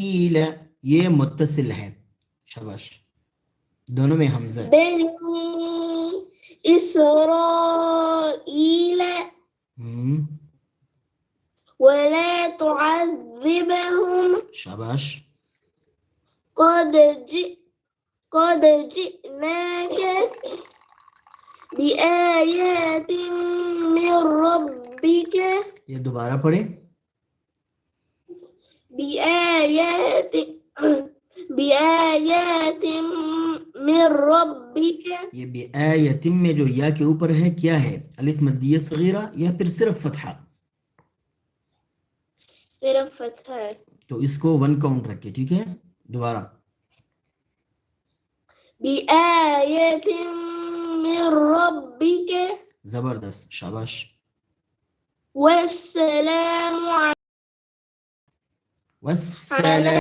ये मुत्तसिल है, शाबाश, दोनों में हमजा है। बनी इसराइल वला तुअज़्ज़िबहुम, शाबाश। क़द जिअनाक बिआयातिन मिन रब्बिक, ये दोबारा पढ़े। बिआयातिन मिन रब्बिक, ये बिआयतिम में जो या के ऊपर है क्या है, अलिफ मद्दिया सगीरा या फिर सिर्फ फतहा? सिर्फ फतहा है। तो इसको 1 काउंट रखे, ठीक है। दोबारा, बिआयातिन मिन रब्बिक जबरदस्त, शाबाश। वस्सलामु वस्सलाम।